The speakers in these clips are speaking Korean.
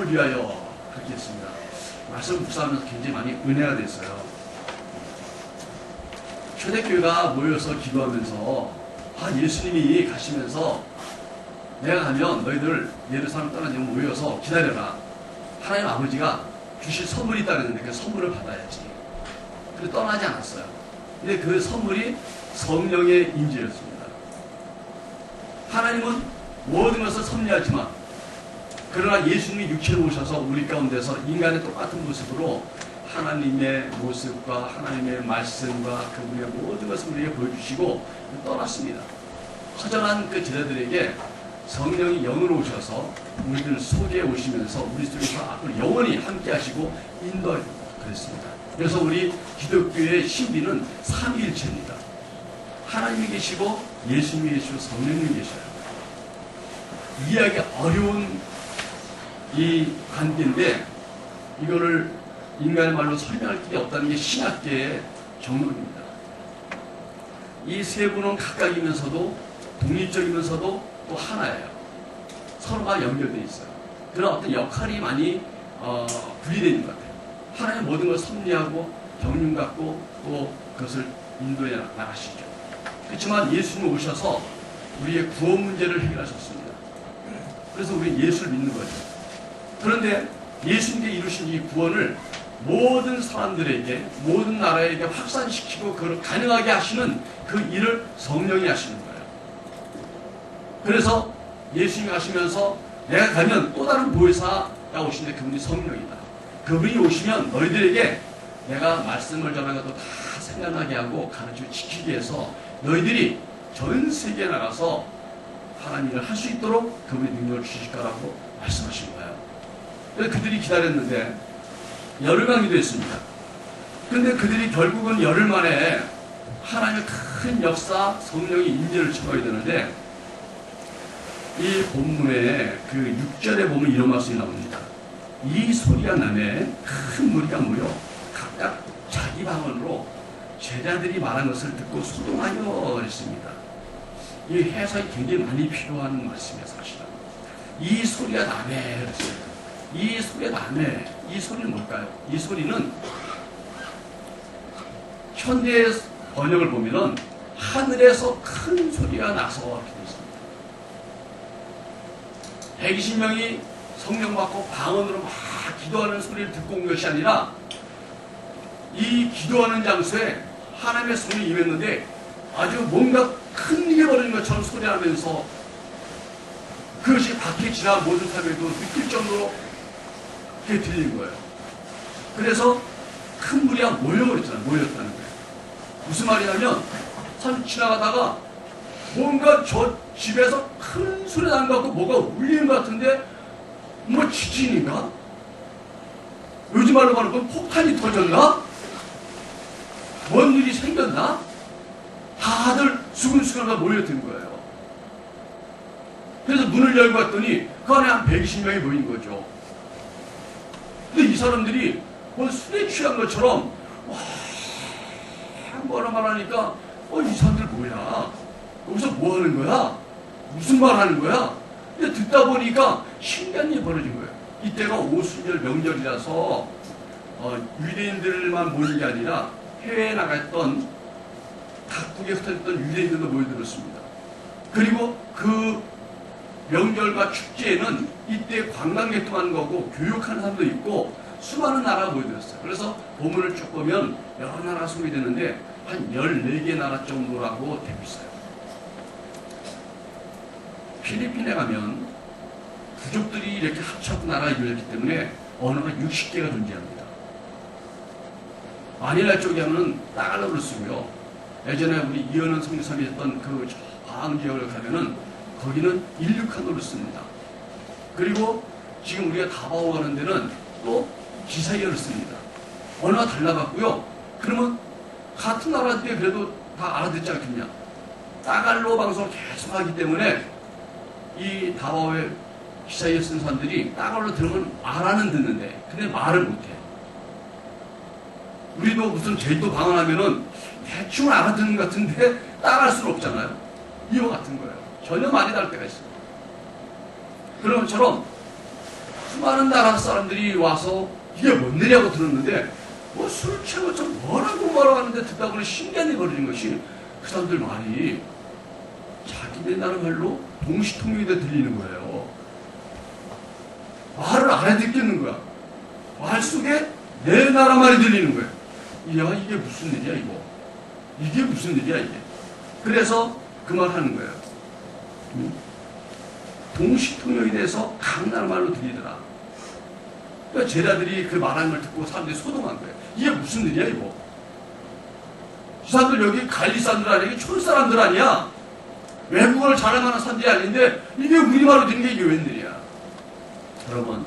복을 위하여 그렇게 했습니다. 말씀 묵상하면서 굉장히 많이 은혜가 됐어요. 초대교회가 모여서 기도하면서 예수님이 가시면서 내가 가면 너희들 예루살렘 떠나지 모여서 기다려라. 하나님 아버지가 주실 선물이 있다 그랬는데 그 선물을 받아야지. 그래서 떠나지 않았어요. 근데 그 선물이 성령의 임재였습니다. 하나님은 모든 것을 섭리하지만 그러나 예수님이 육체로 오셔서 우리 가운데서 인간의 똑같은 모습으로 하나님의 모습과 하나님의 말씀과 그분의 모든 것을 우리에게 보여주시고 떠났습니다. 허전한 그 제자들에게 성령이 영으로 오셔서 우리들 속에 오시면서 우리 속에서 앞으로 영원히 함께 하시고 인도하고 그랬습니다. 그래서 우리 기독교의 신비는 삼위일체입니다. 하나님이 계시고 예수님이 계시고 성령님이 계셔요. 이해하기 어려운 이 관계인데 이거를 인간의 말로 설명할 길이 없다는 게 신학계의 정론입니다. 이 세 분은 각각이면서도 독립적이면서도 또 하나예요. 서로가 연결되어 있어요. 그런 어떤 역할이 많이 분리되어 있는 것 같아요. 하나님 모든 걸 섭리하고 경륜 갖고 또 그것을 인도해 나가시죠. 그렇지만 예수님 오셔서 우리의 구원 문제를 해결하셨습니다. 그래서 우리 예수를 믿는 거죠. 그런데 예수님께 이루신 이 구원을 모든 사람들에게 모든 나라에게 확산시키고 그걸 가능하게 하시는 그 일을 성령이 하시는 거예요. 그래서 예수님이 가시면서 내가 가면 또 다른 보혜사가 오시는데 그분이 성령이다. 그분이 오시면 너희들에게 내가 말씀을 전한 것도 다 생각나게 하고 가르치고 지키기 위해서 너희들이 전 세계에 나가서 하나님을 할 수 있도록 그분이 능력을 주실 거라고 말씀하신 거예요. 그래서 그들이 기다렸는데 열흘간 기도했습니다. 그런데 그들이 결국은 열흘 만에 하나님의 큰 역사, 성령의 임재를 청하게 되는데 이 본문에 그 6절에 보면 이런 말씀이 나옵니다. 이 소리가 나매 큰 무리가 모여 각각 자기 방언으로 제자들이 말한 것을 듣고 소동하여 그랬습니다. 이 해석이 굉장히 많이 필요한 말씀이에요, 사실은. 이 소리가 나매 그랬습니다. 이 소리가 나매. 이 소리는 뭘까요? 이 소리는 현대 번역을 보면은 하늘에서 큰 소리가 나서 이렇게 되어 있습니다. 120명이 성령 받고 방언으로 막 기도하는 소리를 듣고 온 것이 아니라 이 기도하는 장소에 하나님의 성령이 임했는데 아주 뭔가 큰 일이 벌어진 것처럼 소리하면서 그것이 밖에 지나 모든 사람에도 느낄 정도로 그게 들리는 거예요. 그래서 큰 무리가 모였다는 거예요. 무슨 말이냐면 산 지나가다가 뭔가 저 집에서 큰 소리 나는 것 같고 뭐가 울리는 것 같은데 뭐 지진인가? 요즘 말로 말하면 폭탄이 터졌나? 뭔 일이 생겼나? 다들 수근수근하게 모여든 거예요. 그래서 문을 열고 봤더니 그 안에 한 120명이 모인 거죠. 근데 이 사람들이 뭐 술에 취한 것처럼 뭐라 말하니까 이 사람들 뭐야? 여기서 뭐 하는 거야? 무슨 말 하는 거야? 근데 듣다 보니까 신기한 일이 벌어진 거예요. 이때가 오순절 명절이라서 유대인들만 모이는 게 아니라 해외에 나갔던 각국에 흩어졌던 유대인들도 모여들었습니다. 그리고 그 명절과 축제에는 이때 관광객도 많은 거고 교육하는 사람도 있고 수많은 나라가 모여들었어요. 그래서 본문을 쭉 보면 여러 나라가 소개되는데 한 14개 나라 정도라고 되고 있어요. 필리핀에 가면 부족들이 이렇게 합쳐서 나라가 이루어졌기 때문에 언어가 60개가 존재합니다. 마닐라 쪽에 하면 따갈로를 쓰고요. 예전에 우리 이현은 성교사님이 했던 그 광 지역을 가면은 거기는 일육한어를 씁니다. 그리고 지금 우리가 다바오 가는 데는 또 기사이어를 씁니다. 언어가 달라갔고요. 그러면 같은 나라인데 그래도 다 알아듣지 않겠냐. 따갈로 방송을 계속 하기 때문에 이 다바오의 기사이어 쓴 사람들이 따갈로 들으면 알아는 듣는데 근데 말을 못해. 우리도 무슨 제주도 방언하면은 대충 알아듣는 것 같은데 따라할 수는 없잖아요. 이와 같은 거예요. 전혀 많이 다를 때가 있어요. 그런 것처럼 수많은 나라 사람들이 와서 이게 뭔 일이라고 들었는데 뭐 술 취하고 좀 뭐라고 하는데 듣다 보니 신기한 일이 벌어진 것이 그 사람들 말이 자기네 나라 말로 동시통역이 돼 들리는 거예요. 말을 알아듣겠는 거야. 말 속에 내 나라 말이 들리는 거예요. 야, 이게 무슨 일이야 이거. 이게 무슨 일이야 이게. 그래서 그 말 하는 거예요. 동시통역이 돼서 각 나라 말로 들리더라. 그러니까 제자들이 그 말하는 걸 듣고 사람들이 소동한 거예요. 이게 무슨 일이야 이거. 이 사람들 여기 갈리 사람들 아니야? 이게 촌 사람들 아니야? 외국어를 잘할 만한 사람들이 아닌데 이게 우리말로 된 게 이게 웬일이야. 여러분,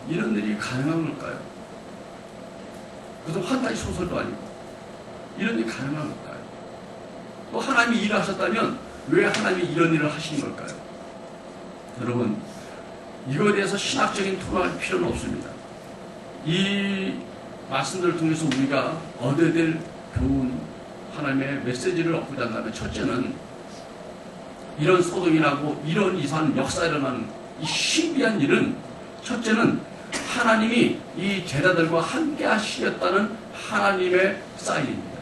이런 일이 가능한 걸까요? 그것도 환타지 소설도 아니고 이런 일이 가능한 걸까요? 또 하나님이 일을 하셨다면 왜 하나님이 이런 일을 하시는 걸까요? 여러분, 이거에 대해서 신학적인 토론할 필요는 없습니다. 이 말씀들을 통해서 우리가 얻어야 될 교훈, 하나님의 메시지를 얻고자 한다면 첫째는 이런 소동이 나고 이런 이상한 역사에 일어나는 이 신비한 일은 첫째는 하나님이 이 제자들과 함께 하시겠다는 하나님의 사인입니다.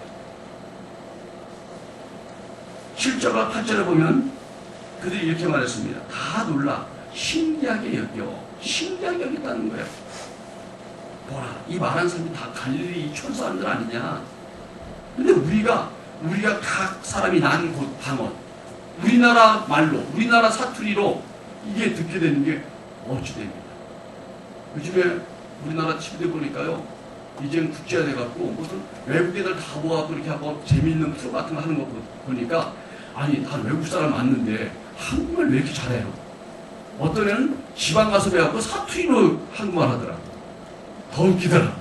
7절과 8절에 보면 그들이 이렇게 말했습니다. 다 놀라 신기하게 여겼다는 거예요. 보라, 이 말한 사람이 다 갈릴리 촌 사람들 아니냐. 근데 우리가 각 사람이 난 곳 방언, 우리나라 말로, 우리나라 사투리로 이게 듣게 되는 게 어찌 됩니다. 요즘에 우리나라 TV들 보니까요, 이제는 국제화 돼갖고 무슨 외국 애들 다 모아갖고 이렇게 하고 재미있는 프로 같은 거 하는 거 보니까 아니 다 외국 사람 맞는데 한국말 왜 이렇게 잘해요? 어떤 애는 지방 가서 배워갖고 사투리로 한국말 하더라고. 더 웃기더라고.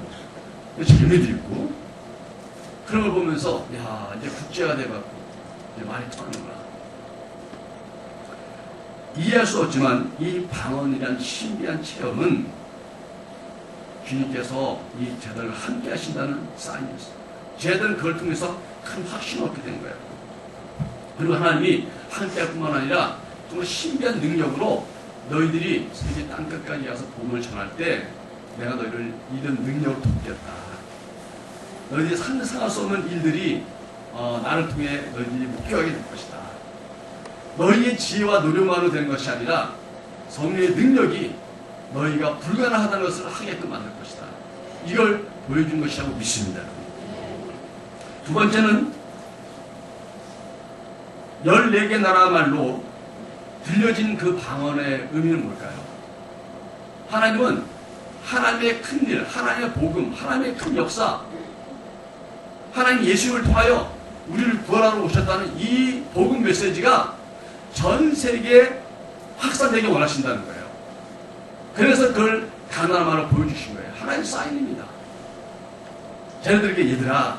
재미도 있고. 그런 걸 보면서 야, 이제 국제화 돼갖고 이제 많이 통하는구나. 이해할 수 없지만 이 방언이란 신비한 체험은 주님께서 이 제자들과 함께 하신다는 사인이었어요. 제자들은 그걸 통해서 큰 확신을 얻게 된 거예요. 그리고 하나님이 함께 할 뿐만 아니라 정말 신비한 능력으로 너희들이 세계 땅끝까지 가서 복음을 전할 때 내가 너희를 이런 능력을 돕겠다. 너희들이 상상할 수 없는 일들이 나를 통해 너희들이 목격하게 될 것이다. 너희의 지혜와 노력만으로 되는 것이 아니라 성령의 능력이 너희가 불가능하다는 것을 하게끔 만들 것이다. 이걸 보여준 것이라고 믿습니다. 두 번째는 14개 나라 말로 들려진 그 방언의 의미는 뭘까요? 하나님은 하나님의 큰 일, 하나님의 복음, 하나님의 큰 역사, 하나님 예수님을 통하여 우리를 구원하러 오셨다는 이 복음 메시지가 전 세계에 확산되기 원하신다는 거예요. 그래서 그걸 가나마로 보여주신 거예요. 하나님 사인입니다. 쟤네들에게 얘들아,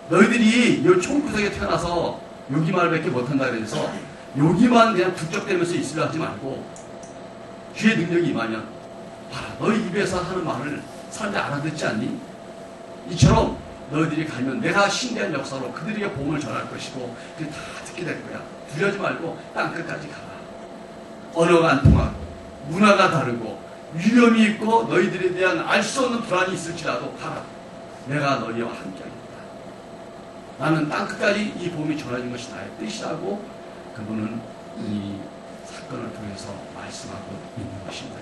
너희들이 이 총구석에 태어나서 여기말을 밖에 못한다 그래서 여기만 그냥 북적대면서 있으려 하지 말고 주의 능력이 임하면 봐라, 너희 입에서 하는 말을 사람들이 알아듣지 않니? 이처럼 너희들이 가면 내가 신기한 역사로 그들에게 복음을 전할 것이고 그게 다 듣게 될 거야. 두려워하지 말고 땅끝까지 가라. 언어가 안 통하고 문화가 다르고 위험이 있고 너희들에 대한 알 수 없는 불안이 있을지라도 가라. 내가 너희와 함께하겠다. 나는 땅끝까지 이 복음이 전해진 것이 나의 뜻이라고 그분은 이 사건을 통해서 말씀하고 있는 것입니다.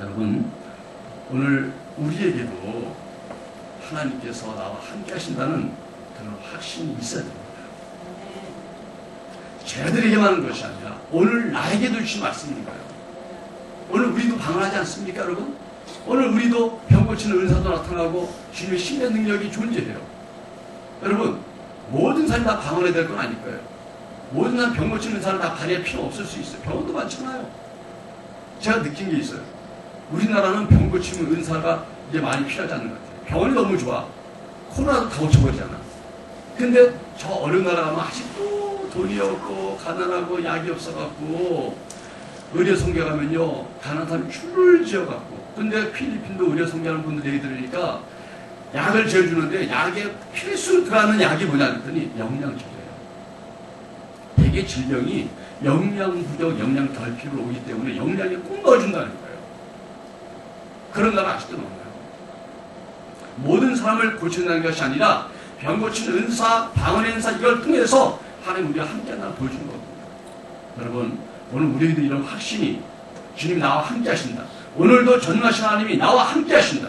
여러분, 오늘 우리에게도 하나님께서 나와 함께 하신다는 그런 확신이 있어야 됩니다. 쟤들에게만 하는 것이 아니라 오늘 나에게도 주신 말씀인가요? 오늘 우리도 방언하지 않습니까, 여러분? 오늘 우리도 병 고치는 은사도 나타나고 주님의 신의 능력이 존재해요. 여러분, 모든 사람이 다 방언해야 될 건 아닐 거예요. 모든 사람 병 고치는 은사를 다 발휘할 필요 없을 수 있어요. 병원도 많잖아요. 제가 느낀 게 있어요. 우리나라는 병 고치는 은사가 이제 많이 필요하지 않는 것 같아요. 병원이 너무 좋아. 코로나도 다 고쳐버리잖아. 근데 저 어려운 나라 가면 아직도 돈이 없고 가난하고 약이 없어갖고 의료 선교 가면요 가난한 사람이 줄을 지어갖고, 근데 필리핀도 의료 선교하는 분들 얘기 들으니까 약을 지어주는데 약에 필수로 들어가는 약이 뭐냐 했더니 영양제예요. 자기의 질병이 영양 부족, 영양 결핍으로 오기 때문에 영양에 꼭 넣어준다는 거예요. 그런 나라 아직도 많아요. 모든 사람을 고친다는 것이 아니라 병 고치는 은사, 방언의 은사 이걸 통해서 하나님 우리가 함께한다는 걸 보여주는 거거든요. 여러분 오늘 우리에게도 이런 확신이 주님 나와 함께 하신다. 오늘도 전능하신 하나님이 나와 함께 하신다.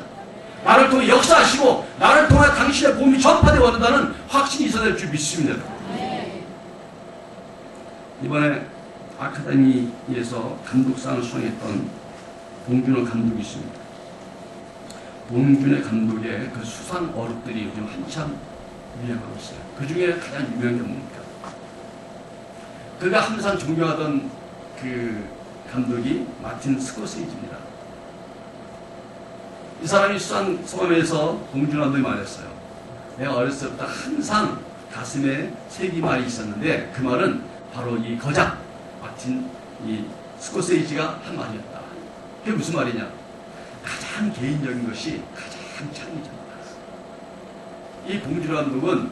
나를 통해 역사하시고 나를 통해 당신의 복음이 전파되어 원한다는 확신이 있어야 될 줄 믿습니다. 이번에 아카데미에서 감독상을 수상했던 봉준호 감독이 있습니다. 봉준호 감독의 그 수상 어록들이 요즘 한참 유행하고 있어요. 그 중에 가장 유명한 게 뭡니까? 그가 항상 존경하던 그 감독이 마틴 스코세이지입니다. 이 사람이 수상 소감에서 봉준호 감독이 말했어요. 내가 어렸을 때부터 항상 가슴에 색이 말이 있었는데 그 말은 바로 이 거작 마틴 이 스코세이지가 한 말이었다. 그게 무슨 말이냐? 가장 개인적인 것이 가장 창의적이다. 이 봉준호 감독은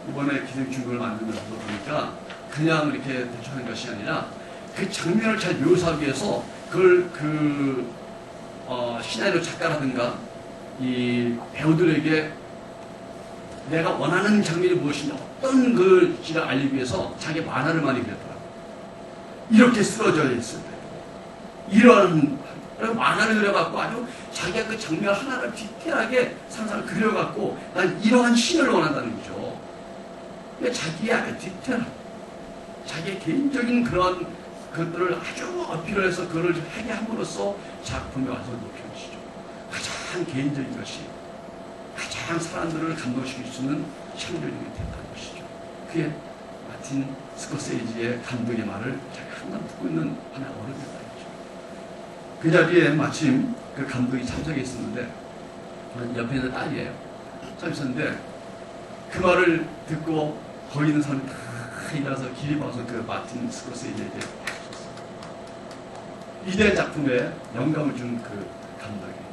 이번에 기생충을 만들면서 보니까 그냥 이렇게 대충 하는 것이 아니라 그 장면을 잘 묘사하기 위해서 그걸 시나리오 작가라든가 이 배우들에게 내가 원하는 장면이 무엇인지 어떤 것인지를 알리기 위해서 자기 만화를 많이 그렸더라고요. 이렇게 쓰러져 있을 때 이런 만화를 그려갖고 아주 자기가 그 장면 하나를 디테일하게 상상을 그려갖고 난 이러한 신을 원한다는 거죠. 그러니까 자기의 아주 디테일한 자기의 개인적인 그런 것들을 아주 어필을 해서 그걸 하게 함으로써 작품에 와서 높이는 것이죠. 가장 개인적인 것이 가장 사람들을 감동시킬 수 있는 창조력이 된다는 것이죠. 그게 마틴 스코세이지의 감독의 말을 제가 항상 듣고 있는 하나의 어른이었다는 거죠. 그 자리에 마침 그 감독이 참석했었는데 옆에 있는 딸이에요. 참석했었는데 그 말을 듣고 거기 있는 사람이 다 일어나서 길이 봐서 그 마틴 스코세이지에게 이대 작품에 영감을 준 그 감독이에요.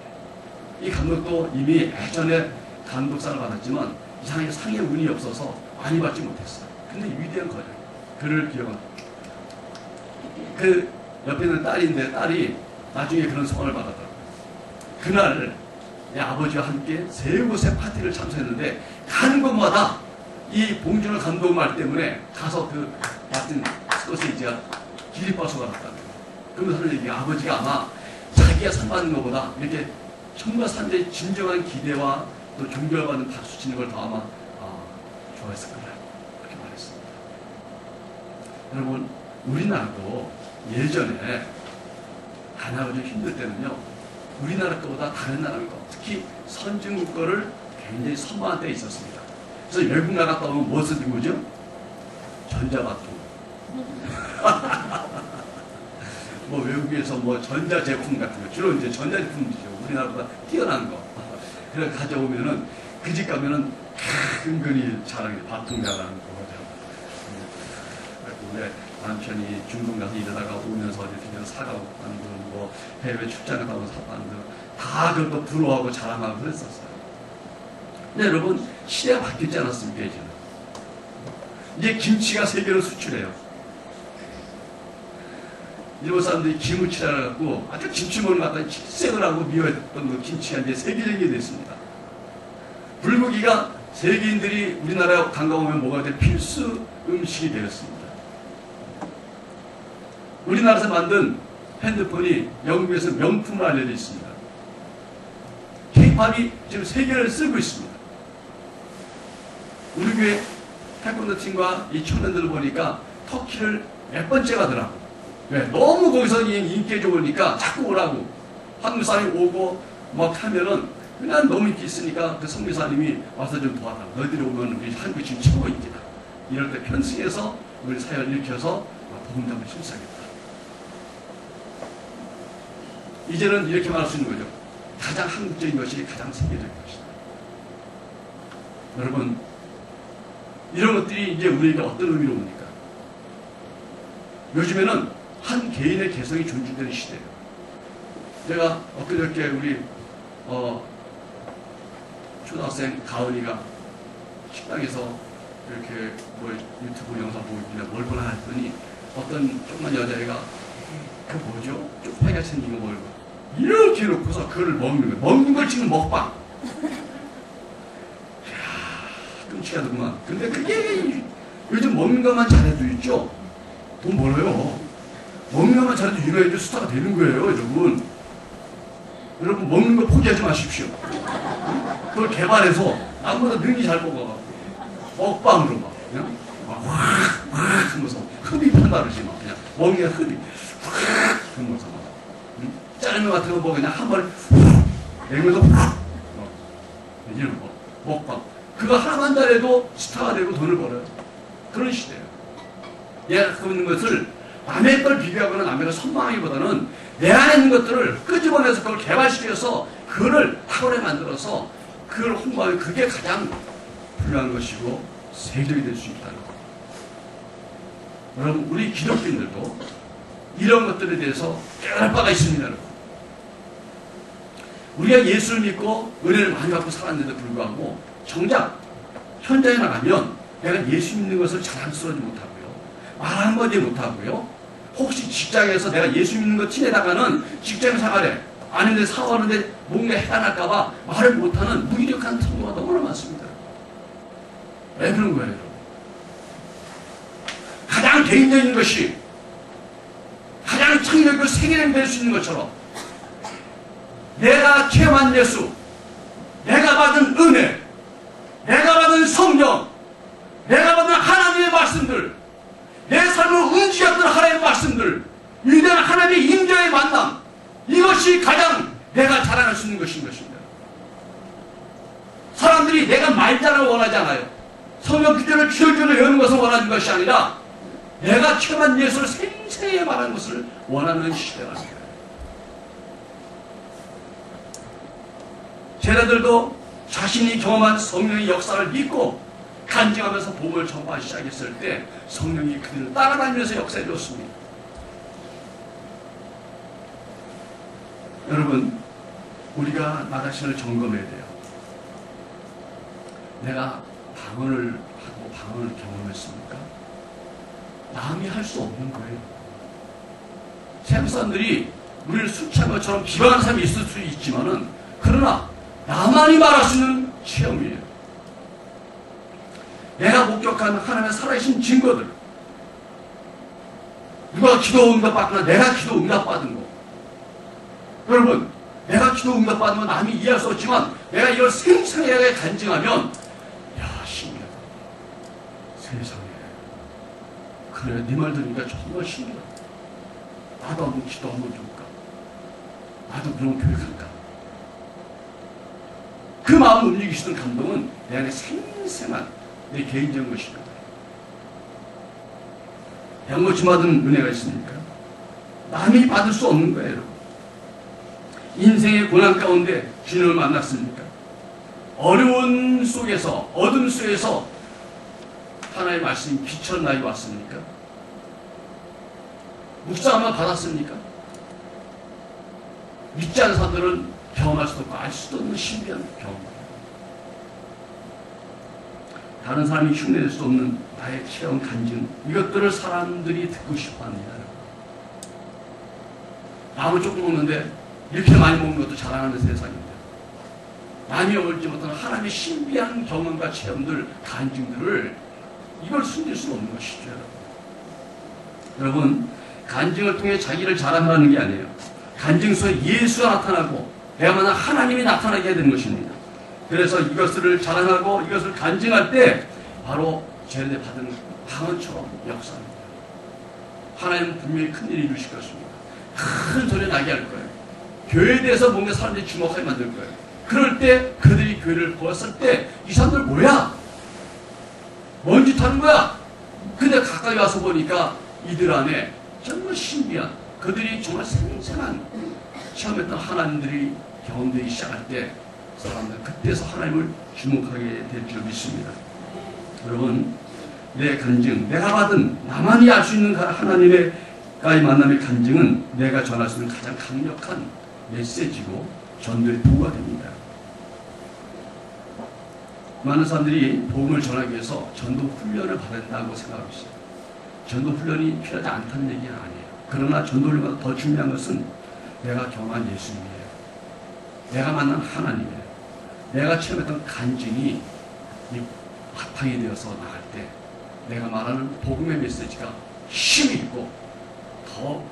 이 감독도 이미 예전에 감독상을 받았지만 이상하게 상의 운이 없어서 많이 받지 못했어요. 근데 위대한 거죠. 그를 기억합니다. 그 옆에 있는 딸인데 딸이 나중에 그런 성원을 받았더라고요. 그날 내 아버지와 함께 세 곳의 파티를 참석했는데 가는 곳마다 이 봉준호 감독 말 때문에 가서 그 마틴 스코세이지가 기립박수가 났다는 거예요. 그러면서 하는 얘기가 아버지가 아마 자기가 상 받는 것보다 이렇게 정말 사람들의 진정한 기대와 또 존경받는 박수 치는 걸 더 아마 좋아했을 거라 그렇게 말했습니다. 여러분 우리나라도 예전에 가나가 좀 힘들 때는요 우리나라 거보다 다른 나라 거 특히 선진국 거를 굉장히 선망한 때 있었습니다. 그래서 외국 나갔다 오면 무엇을 들고 오죠? 전자바통. 뭐 외국에서 뭐 전자제품 같은 거 주로 이제 전자제품이죠. 우리나라보다 뛰어난 거. 그래 가져오면은 그 집 가면은 은근히 자랑해 바통 자랑하는 거죠. 왜 남편이 중동 가서 일하다가 오면서 어디 그냥 사가고 만든 뭐 해외 출장을 가고 사만든 다 그것도 부러워하고 자랑하고 그랬었어요. 근데 여러분 시대가 바뀌지 않았습니까 이제는? 이제 김치가 세계로 수출해요. 일본 사람들이 김치를 갖고 아주 김치 먹는 것 같다 질색을 하고 미워했던 그 김치가 이제 세계적이 됐습니다. 불고기가 세계인들이 우리나라에 관광 오면 먹어야 될 필수 음식이 되었습니다. 우리나라에서 만든 핸드폰이 영국에서 명품으로 알려져 있습니다. K-팝이 지금 세계를 쓰고 있습니다. 우리 교회 태권도 팀과 이 청년들을 보니까 터키를 몇 번째 가더라고. 왜? 너무 거기서 인기가 좋으니까 자꾸 오라고. 한국 사람이 오고 막 하면은 그냥 너무 인기 있으니까 그 성교사님이 와서 좀 도와달라. 너희들이 오면 우리 한국이 지금 최고 인기다. 이럴 때 편승해서 우리 사회를 일으켜서 복음장을 실시하겠다. 이제는 이렇게 말할 수 있는 거죠. 가장 한국적인 것이 가장 세계적인 것이다. 여러분, 이런 것들이 이제 우리에게 어떤 의미로 옵니까? 요즘에는 한 개인의 개성이 존중되는 시대예요. 제가 엊그저께 우리 초등학생 가은이가 식당에서 이렇게 뭐 유튜브 영상 보고 있길래 뭘 보나 했더니 어떤 조그만 여자애가 그 뭐죠? 쪽파이가 생긴 거 뭘고 이렇게 놓고서 그걸 먹는 거예요. 먹는 걸 찍는 먹방. 이야, 끔찍하더구만. 근데 그게 요즘 먹는 것만 잘해도 있죠? 돈 벌어요. 먹는 것만 잘해도 유명해져 스타가 되는 거예요, 여러분. 여러분, 먹는 거 포기하지 마십시오. 그걸 개발해서 나보다 능히 잘 먹어갖고 먹방으로 막 그냥 확 하면서 흡입한 다르지 막 그냥 먹는 게 흡입 확 하면서 막 짜장면 같은 거 그냥 한 번에 내면서 이런 거 먹방 그거 하나만 잘해도 스타가 되고 돈을 벌어요. 그런 시대예요. 내가 갖고 있는 것을 남의 걸 비교하거나 남의 걸 선망하기보다는 내 안에 있는 것들을 끄집어내서 그걸 개발시켜서 그걸 학원에 만들어서 그걸 홍보하면 그게 가장 훌륭한 것이고 세계적이 될 수 있다는 것. 여러분 우리 기독교인들도 이런 것들에 대해서 깨달을 바가 있습니다. 여러분. 우리가 예수를 믿고 은혜를 많이 받고 살았는데도 불구하고 정작 현장에 나가면 내가 예수 믿는 것을 자랑스러워하지 못하고요. 말 한마디 못하고요. 혹시 직장에서 내가 예수 믿는 거 티내다가는 직장 생활에 아닌데 사업하는데 뭔가 해가 날까봐 말을 못하는 무기력한 성도가 너무나 많습니다. 왜 그런 거예요? 여러분? 가장 개인적인 것이 가장 창의력이고 세계적이 될 수 있는 것처럼 내가 체험한 예수, 내가 받은 은혜, 내가 받은 성령, 내가 받은 하나님의 말씀들, 내 삶을 움직였던 하나님의 말씀들, 위대한 하나님의 임재의 만남, 이것이 가장 내가 자랑할 수 있는 것인 것입니다. 사람들이 내가 말자를 원하지 않아요. 성경 규정을 기울기로 외우는 것을 원하는 것이 아니라 내가 체험한 예수를 생생히 말하는 것을 원하는 시대가 있습니다. 제자들도 자신이 경험한 성령의 역사를 믿고 간증하면서 복음을 전파하기 시작했을 때 성령이 그들을 따라다니면서 역사해 줬습니다. 여러분, 우리가 나 자신을 점검해야 돼요. 내가 방언을 하고 방언을 경험했습니까? 남이 할 수 없는 거예요. 세상 사람들이 우리를 술 취한 것처럼 비방하는 사람이 있을 수 있지만은 그러나 나만이 말할 수 있는 체험이에요. 내가 목격한 하나님의 살아계신 증거들. 누가 기도 응답 받거나 내가 기도 응답 받은 거. 여러분, 내가 기도 응답 받은 건 남이 이해할 수 없지만 내가 이걸 생생하게 간증하면 야, 신기하다. 세상에. 그래, 네 말 들으니까 정말 신기하다. 나도 한번 기도 한번 줄까? 나도 그런 교회 갈까? 그 마음을 움직이시는 감동은 내 안에 생생한 내 개인적인 것입니다. 양고치 받은 은혜가 있습니까? 남이 받을 수 없는 거예요, 여러분. 인생의 고난 가운데 주님을 만났습니까? 어려운 속에서, 어둠 속에서 하나님의 말씀이 빛처럼 나에게 왔습니까? 묵상만 받았습니까? 믿지 않는 사람들은 경험할 수도 없고 알 수도 없는 신비한 경험. 다른 사람이 흉내낼 수 없는 나의 체험 간증, 이것들을 사람들이 듣고 싶어합니다. 밥을 조금 먹는데 이렇게 많이 먹는 것도 자랑하는 세상입니다. 남이 먹지 못하는 하나님의 신비한 경험과 체험들, 간증들을 이걸 숨길 수 없는 것이죠. 여러분, 간증을 통해 자기를 자랑하는 게 아니에요. 간증 속에 예수가 나타나고 내가 만난 하나님이 나타나게 해야 되는 것입니다. 그래서 이것을 자랑하고 이것을 간증할 때 바로 제례 받은 방언처럼 역사합니다. 하나님은 분명히 큰 일을 이루실 것입니다. 큰 소리 나게 할 거예요. 교회에 대해서 뭔가 사람들이 주목하게 만들 거예요. 그럴 때 그들이 교회를 보았을 때 이 사람들 뭐야? 뭔 짓 하는 거야? 근데 가까이 와서 보니까 이들 안에 정말 신비한 그들이 정말 생생한 체험했던 하나님들이 경험되기 시작할 때 사람들 그때서 하나님을 주목하게 될 줄 믿습니다. 여러분, 내 간증, 내가 받은 나만이 알 수 있는 하나님의 만남의 간증은 내가 전할 수 있는 가장 강력한 메시지고 전도의 도구가 됩니다. 많은 사람들이 복음을 전하기 위해서 전도 훈련을 받아야 된다고 생각하고 있어요. 전도 훈련이 필요하지 않다는 얘기는 아니에요. 그러나 전도 훈련보다 더 중요한 것은 내가 경험한 예수님이에요. 내가 만난 하나님이에요. 내가 체험했던 간증이 이 바탕이 되어서 나갈 때 내가 말하는 복음의 메시지가 힘이 있고 더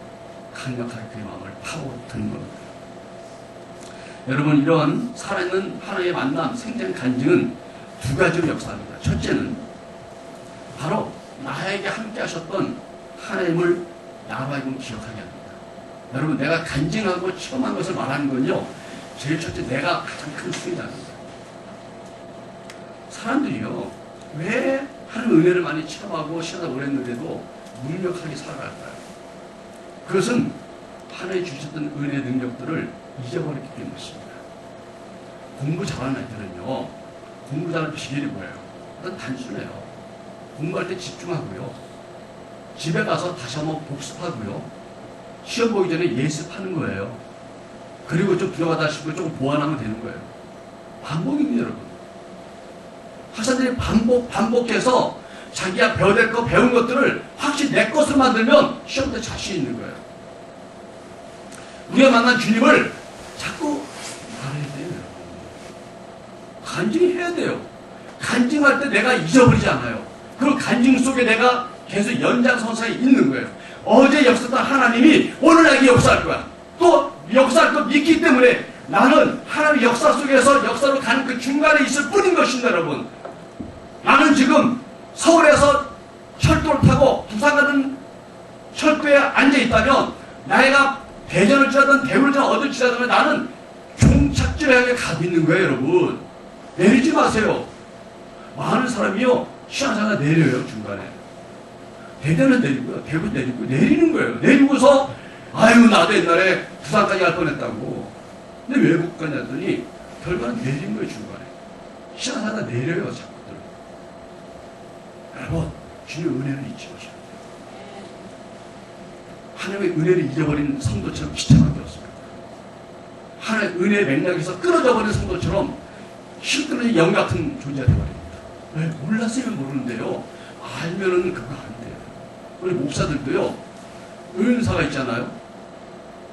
강력하게 그의 마음을 파고드는 겁니다. 여러분, 이러한 살아있는 하나님의 만남, 생전 간증은 두 가지로 역사합니다. 첫째는 바로 나에게 함께 하셨던 하나님을 나로 하여금 기억하게 합니다. 여러분, 내가 간증하고 체험한 것을 말하는 건요, 제일 첫째 내가 가장 큰 수혜자입니다. 사람들이요, 왜 하나님의 은혜를 많이 체험하고 신앙을 오래 했는데도 무력하게 살아갈까요? 그것은 하나님이 주셨던 은혜의 능력들을 잊어버렸기 때문입니다. 공부 잘하는 애들은요, 공부 잘하는 비결이 뭐예요? 일단 단순해요. 공부할 때 집중하고요, 집에 가서 다시 한번 복습하고요, 시험 보기 전에 예습하는 거예요. 그리고 좀 들어가다 싶고 조금 보완하면 되는 거예요. 반복입니다, 여러분. 학생들이 반복해서 자기가 배워야 될 거 배운 것들을 확실히 내 것으로 만들면 시험 때 자신 있는 거예요. 우리가 만난 주님을 자꾸 말해야 돼요. 간증해야 돼요. 간증할 때 내가 잊어버리지 않아요. 그 간증 속에 내가 계속 연장선상에 있는 거예요. 어제 역사했던 하나님이 오늘 나에게 역사할 거야. 또 역사할 거 믿기 때문에 나는 하나님의 역사 속에서 역사로 가는 그 중간에 있을 뿐인 것입니다, 여러분. 나는 지금 서울에서 철도를 타고 부산 가는 철도에 앉아있다면 나이가 대전을 지나든 대구를 지나든 어딜 지나든 나는 종착지를 향해 가고 있는 거예요, 여러분. 내리지 마세요. 많은 사람이요, 시간차가 내려요, 중간에. 대전은 내리고요, 대구 내리고, 내리는 거예요. 내리고서, 아유, 나도 옛날에 부산까지 갈 뻔했다고. 근데 왜 못 가냐더니, 결과는 내린 거예요, 중간에. 시간차가 내려요, 자꾸들. 여러분, 주님의 은혜를 잊지 마셔요. 하나님의 은혜를 잊어버린 성도처럼 비참하게 없습니다. 하나님의 은혜의 맥락에서 끊어져 버린 성도처럼 힘들어진 영 같은 존재가 되어버립니다. 왜? 몰랐으면 모르는데요, 알면은 그거 안 돼요. 우리 목사들도요, 은사가 있잖아요.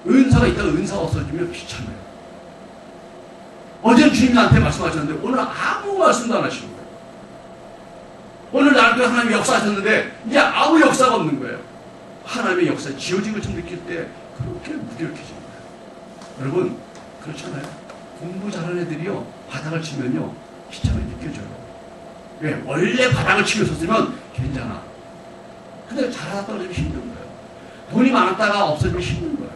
은사가 있다가 은사가 없어지면 비참해요. 어제는 주님이 나한테 말씀하셨는데 오늘 아무 말씀도 안 하시는 거예요. 오늘 나한테 하나님이 역사하셨는데 이제 아무 역사가 없는 거예요. 하나님의 역사에 지어진 것처럼 느낄 때 그렇게 무력해집니다. 여러분, 그렇잖아요. 공부 잘하는 애들이요, 바닥을 치면요, 비참하게 느껴져요. 왜? 원래 바닥을 치고 있었으면 괜찮아. 근데 잘하다 떨어지면 힘든 거예요. 돈이 많았다가 없어지면 힘든 거예요.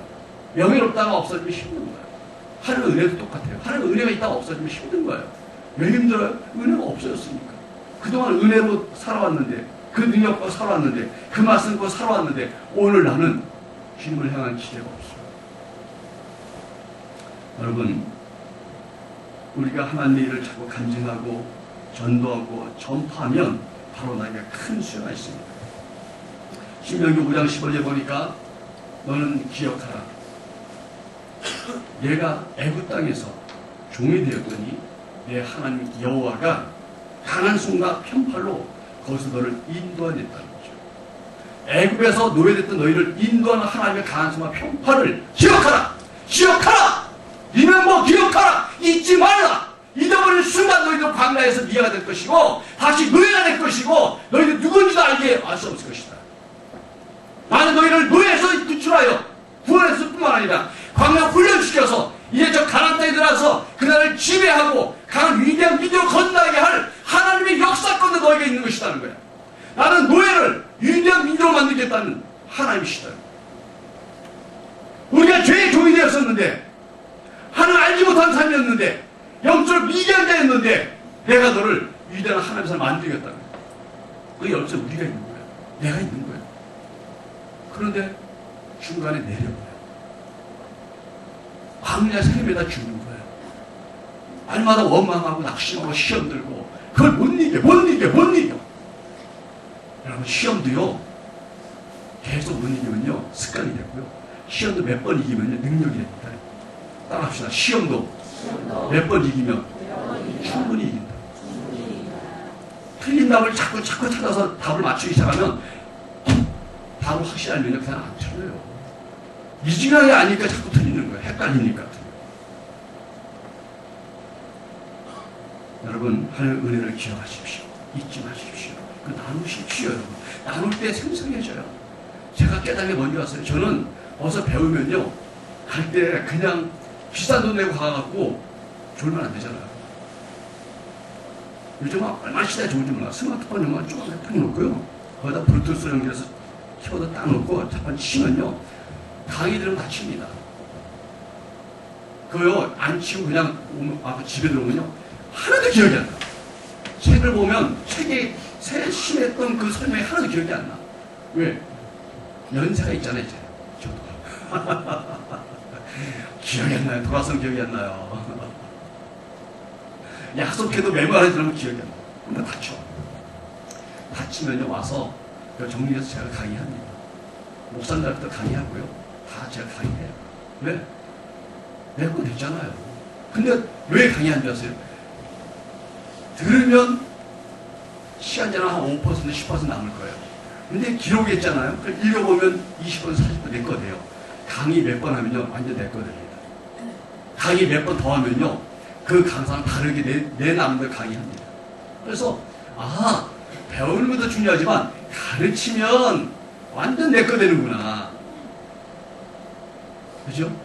명예롭다가 없어지면 힘든 거예요. 하나님의 은혜도 똑같아요. 하나님의 은혜가 있다가 없어지면 힘든 거예요. 왜 힘들어요? 은혜가 없어졌으니까. 그동안 은혜로 살아왔는데, 그 능력과 살아왔는데, 그 말씀과 살아왔는데, 오늘 나는 주님을 향한 기대가 없어요. 여러분, 우리가 하나님의 일을 자꾸 간증하고 전도하고 전파하면 바로 나에게 큰 수혜가 있습니다. 신명기 5장 15절에 보니까 너는 기억하라. 얘가 애굽 땅에서 종이 되었더니 내 하나님 여호와가 강한 손과 편팔로 거기서 너를 인도하였다는 거죠. 애굽에서 노예됐던 너희를 인도하는 하나님의 강한 손과 편팔을 기억하라. 기억하라. 리멤버, 기억하라. 잊지 말라. 잊어버린 순간 너희도 광야에서 미아가 될 것이고 다시 노예가 될 것이고 너희들 누군지도 알 수 없을 것이다. 나는 너희를 노예에서 구출하여 구원했을 뿐만 아니라 광야 훈련시켜서 이제 저 가나안 땅에 들어가서 그날을 지배하고 강한 위대한 민족을 건너게 할 하나님의 역사권도 너에게 있는 것이라는 거야. 나는 노예를 위대한 민족을 만들겠다는 하나님이시다. 우리가 죄의 종이 되었었는데, 하나님 알지 못한 삶이었는데, 영적으로 미개한 자였는데, 내가 너를 위대한 하나님을 만들겠다는 거야. 그게 여기서 우리가 있는 거야. 내가 있는 거야. 그런데 중간에 내려버려. 광야에서 헤매다 죽는 거예요. 날마다 원망하고 낙심하고 시험 들고 그걸 못 이겨. 여러분, 시험도요, 계속 못 이기면요 습관이 되고요, 시험도 몇 번 이기면요 능력이 됩니다. 따라합시다. 시험도 몇 번 이기면 충분히 이긴다. 틀린 답을 자꾸 찾아서 답을 맞추기 시작하면 답을 확실히 알면 그냥 안 틀려요. 미진하게 아니까 자꾸 틀리는 거예요. 헷갈리니까. 여러분, 하나님의 은혜를 기억하십시오. 잊지 마십시오. 그 나누십시오, 여러분. 나눌 때 생생해져요. 제가 깨달은 게 뭔지 아세요? 저는 어서 배우면요, 갈 때 그냥 비싼 돈 내고 가갖고 졸면 안 되잖아요. 요즘 얼마나 시대가 좋은지 몰라. 스마트폰 정말 조그맣게 딱 놓고요. 거기다 블루투스 연결해서 키보드 딱 놓고 자판 치면요, 강의 들으면 다 칩니다. 그거요, 안 치고 그냥 집에 들어오면요, 하나도 기억이 안 나. 책을 보면 책에 심했던 그 설명이 하나도 기억이 안 나. 왜? 연세가 있잖아요, 이제. 저도. 기억이 안 나요. 돌아서는 기억이 안 나요. 약속해도 메모하는 사람은 기억이 안 나요. 근데 다쳐. 다치면요, 와서 정리해서 제가 강의합니다. 목사님들부터 강의하고요. 다 제가 강의해요. 왜? 내 거 됐잖아요. 근데 왜 강의한 줄 아세요? 들으면 시간 지나면 한 5%, 10% 남을 거예요. 근데 기록이 있잖아요. 읽어보면 20%, 40% 내 거 돼요. 강의 몇 번 하면요, 완전 내 거 됩니다. 강의 몇 번 더 하면요, 그 강사는 다르게 내 남들 강의합니다. 그래서, 배우는 것도 중요하지만, 가르치면 완전 내 거 되는구나. 그죠?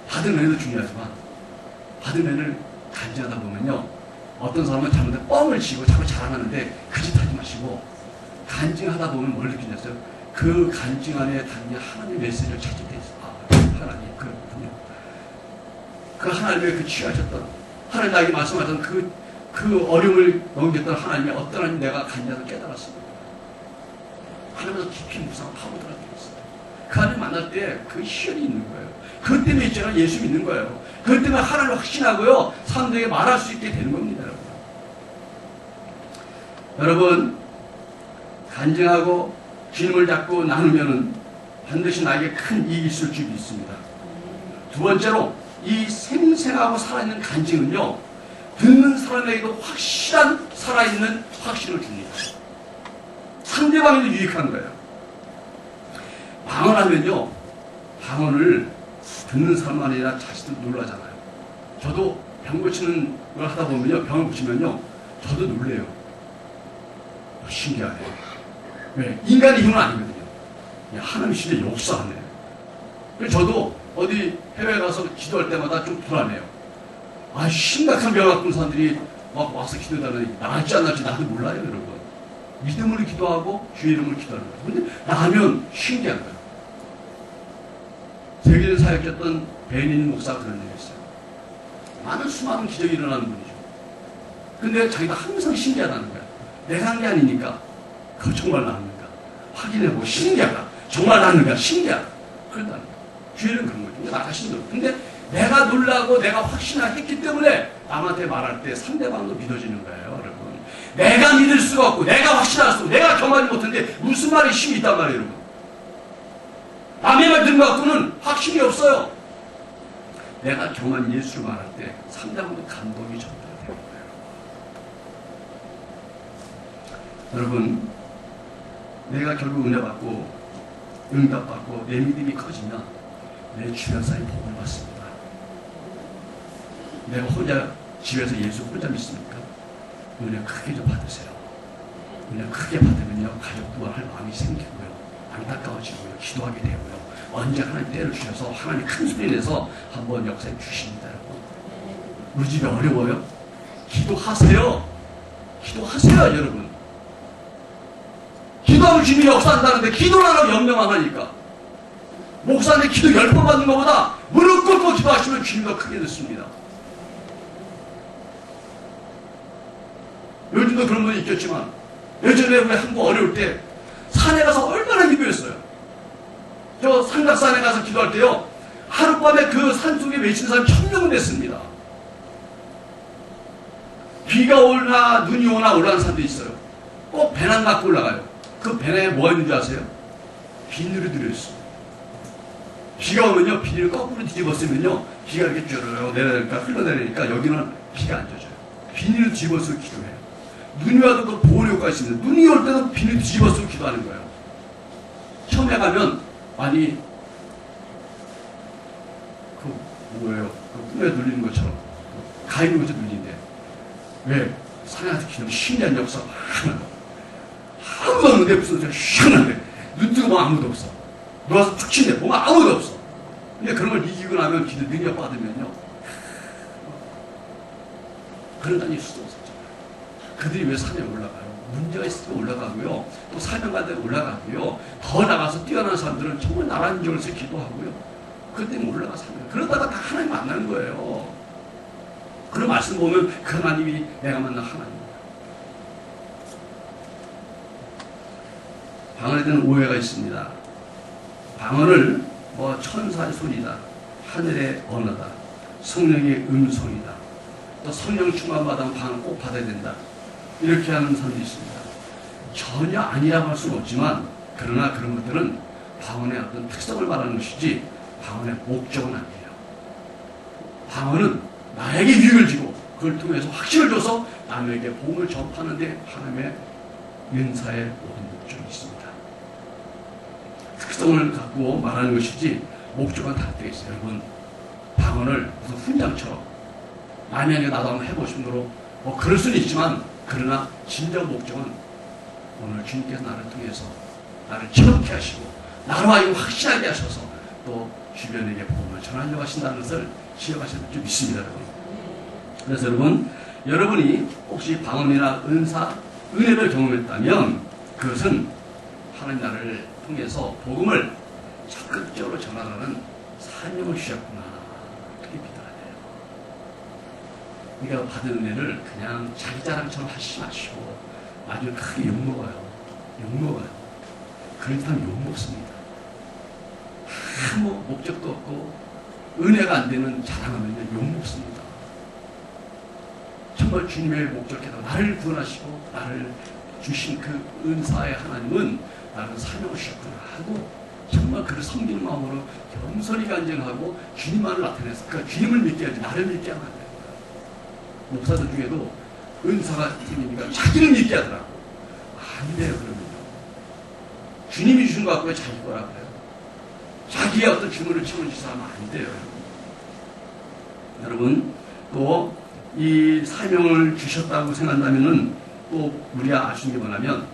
받은 은혜도 중요하지만, 받은 은혜를 간증하다 보면요, 어떤 사람은 잘못해 뻥을 치고 자꾸 자랑하는데 그 짓 하지 마시고, 간증하다 보면 뭘 느끼냐어요? 그 간증 안에 담긴 하나님의 메시지를 찾을 때 있어요. 하나님, 그렇군요. 그 하나님의 그 취하셨던, 하나님 나에게 말씀하셨던 그 어려움을 넘겼던 하나님의 어떤 하나님 내가 간증해서 깨달았습니다. 하나님께서 깊이 묵상 파고들어야 되겠어요. 그 하나님 만날 때 그 희열이 있는 거예요. 그것 때문에 있잖아 예수 믿는 거예요. 그것 때문에 하나님을 확신하고요, 사람들에게 말할 수 있게 되는 겁니다, 여러분. 여러분, 간증하고 기름을 잡고 나누면은 반드시 나에게 큰 이익이 있을 줄 믿습니다. 두 번째로, 이 생생하고 살아있는 간증은요, 듣는 사람에게도 확실한 살아있는 확신을 줍니다. 상대방에도 유익한 거예요. 방언하면요, 방언을 듣는 사람만 아니라 자식도 놀라잖아요. 저도 병 고치는 걸 하다 보면요, 병을 고치면요, 저도 놀래요. 신기하네. 왜? 인간의 힘은 아니거든요. 하나님이 진짜 역사하네. 그래서 저도 어디 해외 가서 기도할 때마다 좀 불안해요. 심각한 병 갖고 사람들이 막 와서 기도하더니 나을지 안 나을지 나도 몰라요, 여러분. 믿음으로 기도하고 주의 이름으로 기도하는 거예요. 근데 나면 신기한 거예요. 세계를 사역했던 베닌 목사가 그런 얘기 했어요. 많은 수많은 기적이 일어나는 분이죠. 근데 자기가 항상 신기하다는 거야. 내가 한 게 아니니까 그거 정말 나는가 확인해보고 신기하다. 정말 나는가 신기하다. 그런다는 거야. 주의는 그런 거죠. 나 자신도. 근데 내가 놀라고 내가 확신했기 때문에 남한테 말할 때 상대방도 믿어지는 거예요, 여러분. 내가 믿을 수가 없고 내가 확신할 수 없고 내가 경험하지 못했는데 무슨 말에 힘이 있단 말이에요, 여러분. 남의 말 듣는 것 갖고는 확신이 없어요. 내가 경험한 예수를 말할 때 상대방도 감동이 전달되는 거예요. 여러분, 내가 결국 은혜 받고 응답 받고 내 믿음이 커지면 내 주변 사람이 복을 받습니다. 내가 혼자 집에서 예수 혼자 믿습니까? 은혜 크게 좀 받으세요. 은혜 크게 받으면요, 가족도 할 마음이 생기고요, 안타까워지고요, 기도하게 되고요, 언제 하나님 때를 주셔서 하나님 큰 소리 내서 한번 역사에 주십니다, 여러분. 우리 집이 어려워요? 기도하세요. 기도하세요, 여러분. 기도하면 주님이 역사한다는데 기도를 안 하고 염려만 하니까. 목사한테 기도 10번 받는 것보다 무릎 꿇고 기도하시면 주님이 더 크게 듣습니다. 요즘도 그런 분이 있겠지만 예전에 우리 한국 어려울 때 산에 가서 얼마나 기도했어요. 저 삼각산에 가서 기도할 때요, 하룻밤에 그 산속에 외치는 사람이 1000명은 됐습니다. 비가 오나 눈이 오나 올라가는 사람도 있어요. 꼭 배낭 갖고 올라가요. 그 배낭에 뭐가 있는지 아세요? 비닐이 들어있어요. 비가 오면요, 비닐을 거꾸로 뒤집어 쓰면요, 비가 이렇게 쭉 내려니까 흘러내리니까 여기는 비가 안 젖어요. 비닐을 뒤집어쓰고 기도해요. 눈이 와도 그 보온 효과가 있습니다. 눈이 올 때도 비닐 뒤집어쓰고 기도하는 거예요. 처음에 가면 많이 뭐예요? 꿈에 눌리는 것처럼 가위는 것처럼 눌린대. 왜? 산에서 기도하면 신기한 역사가 많아. 아무도 없는데 무슨 소리가 희한한데 눈 뜨고 보면 아무도 없어. 누워서 툭 치네 보면 아무도 없어. 근데 그런 걸 이기고 나면 기도 능력 받으면요 그런 단이 수도 없었잖아요. 그들이 왜 산에 올라가요? 문제가 있으면 올라가고요. 또 사명가들이 올라가고요. 더 나가서 뛰어난 사람들은 정말 나라는 줄 알아서 기도하고요. 그때 올라가서 하는 거예요. 그러다가 다 하나님 만나는 거예요. 그런 말씀 보면 그 하나님이 내가 만난 하나님이에요. 방언에 대한 오해가 있습니다. 방언을 뭐 천사의 소리다, 하늘의 언어다, 성령의 음성이다, 또 성령 충만받으면 방언을 꼭 받아야 된다, 이렇게 하는 사람도 있습니다. 전혀 아니라고 할 수는 없지만 그러나 그런 것들은 방언의 어떤 특성을 말하는 것이지 방언의 목적은 아니에요. 방언은 나에게 유익을 주고 그걸 통해서 확신을 줘서 남에게 복음을 전파하는 데 하나님의 은사의 모든 목적이 있습니다. 특성을 갖고 말하는 것이지 목적은 다를 때가 있어요. 여러분, 방언을 무슨 훈장처럼 남이 아니라 나도 한번 해보고 싶은 거로 뭐 그럴 수는 있지만 그러나 진정 목적은 오늘 주님께서 나를 통해서 나를 체험케 하시고 나로 하여금 확신하게 하셔서 또 주변에게 복음을 전하려고 하신다는 것을 기억하셔야 될 줄 믿습니다. 여러분. 그래서 여러분이 혹시 방언이나 은사, 은혜를 경험했다면 그것은 하나님 나를 통해서 복음을 적극적으로 전하라는 사명을 주셨구나. 그렇게 믿어야 돼요. 그러니까 받은 은혜를 그냥 자기 자랑처럼 하시지 마시고 나중에 크게 욕먹어요. 욕먹어요. 그런 사람 욕먹습니다. 아무 목적도 없고 은혜가 안 되는 자랑하면 욕먹습니다. 정말 주님의 목적에서 나를 구원하시고 나를 주신 그 은사의 하나님은 나는 사명을 주셨구나 하고 정말 그를 섬기는 마음으로 겸손히 간증하고 주님만을 나타내서 그러니까 주님을 믿게 하지 나를 믿게 하면 안 되는 거예요. 목사들 중에도 은사가 생기니까 자기를 믿게 하더라고. 안 돼요. 그러면요. 주님이 주신 것 같고 왜 자기 거라 그래요? 자기의 어떤 주문을 채워주셔서 하면 안 돼요. 여러분 또 이 사명을 주셨다고 생각한다면은 또 우리가 아시는 게 뭐냐면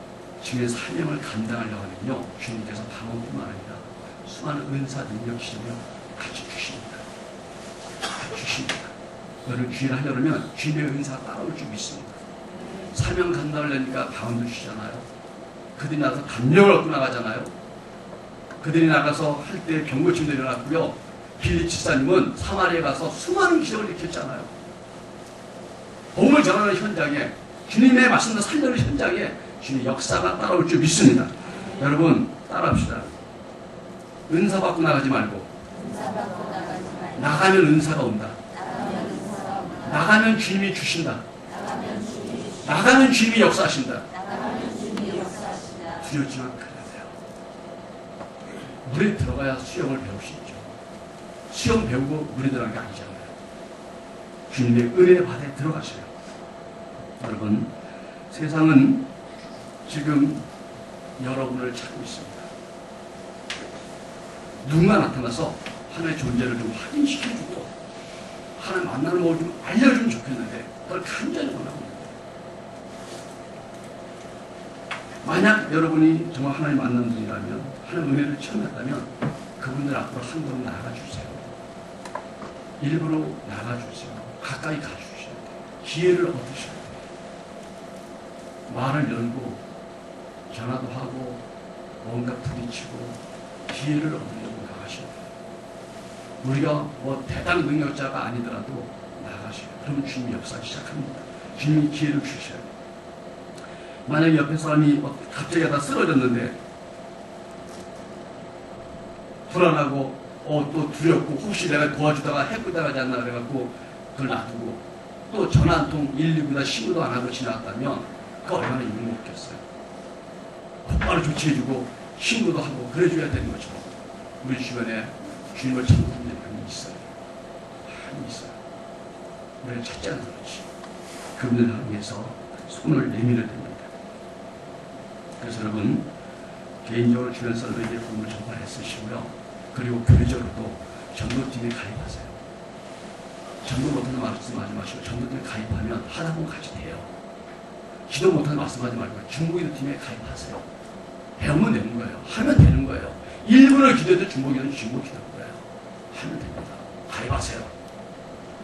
주님의 사명을 감당하려고 하면요 주님께서 방언뿐만 아니라 수많은 은사 능력 기능을 같이 주십니다. 같이 주십니다. 너를 주일 하려면 주님의 은사가 따라올 줄 믿습니다. 사명 감당하려니까 방언도 주시잖아요. 그들이 나가서 감명을 얻고 나가잖아요. 그들이 나가서 할 때 병고침도 일어났고요. 빌립 집사님은 사마리아에 가서 수많은 기적을 일으켰잖아요. 복음을 전하는 현장에 주님의 말씀을 살려는 현장에 주님의 역사가 따라올 줄 믿습니다. 여러분 따라합시다. 은사 받고 나가지 말고 나가면 은사가 온다. 나가면 주님이 주신다. 나가면 주님이 역사하신다. 두렵지만 그래야 돼요. 물에 들어가야 수영을 배울 수 있죠. 수영 배우고 물에 들어간 게 아니잖아요. 주님의 은혜의 바다에 들어가셔요. 여러분, 세상은 지금 여러분을 찾고 있습니다. 누군가 나타나서 하나님의 존재를 좀 확인시켜주고 하나님 만나는 법을 좀 알려주면 좋겠는데 그걸 간절히 원하고 있는데 만약 여러분이 정말 하나님 만나는 분이라면 하나님 은혜를 체험했다면 그분들 앞으로 한 걸음 나아가주세요. 일부러 나가주세요. 가까이 가주셔야 돼요. 기회를 얻으셔야 돼요. 말을 열고 전화도 하고 뭔가 부딪히고 기회를 얻으려고 나가셔야 돼요. 우리가 뭐 대단 능력자가 아니더라도 나가셔야 돼요. 그러면 주님이 역사 시작합니다. 주님이 기회를 주셔야 돼요. 만약에 옆에 사람이 갑자기 하다 쓰러졌는데 불안하고 또 두렵고 혹시 내가 도와주다가 해코당하지 않나 그래갖고 그걸 놔두고 또 전화 한 통 119다 신고도 안 하고 지나갔다면 그 얼마나 욕먹겠어요. 곧바로 조치해주고 신고도 하고 그래줘야 되는 것처럼 우리 주변에 주님을 찾는 분들이 많이 있어요. 많이 있어요. 우리는 찾지 않아서 그렇지. 그분을 향해서 손을 내밀어야 됩니다. 그래서 여러분 개인적으로 주변 사람에게 복음을 전파해 쓰시고요. 그리고 교회적으로도 전도팀에 가입하세요. 전도 못하는 말씀하지 마시고 전도팀에 가입하면 하다 보면 같이 돼요. 기도 못하는 말씀하지 말고 중보기도 팀에 가입하세요. 배우면 되는 거예요. 하면 되는 거예요. 일부러 기도해도 중보기도는 중보기도인 거예요. 하면 됩니다. 가입하세요.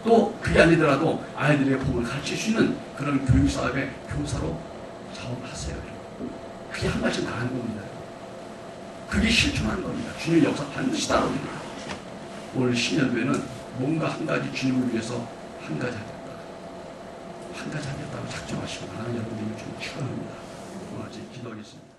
또 그게 아니더라도 아이들에게 복음을 가르칠 수 있는 그런 교육사업의 교사로 작업하세요. 그게 한 발씩 나가는 겁니다. 그게 실천하는 겁니다. 주님의 역사 반드시 따라옵니다. 올 신년도에는 뭔가 한 가지 주님을 위해서 한 가지 하겠다. 한 가지 하겠다고 작정하시고 하나님 여러분들이 좀 축원합니다. 오늘 기도하겠습니다.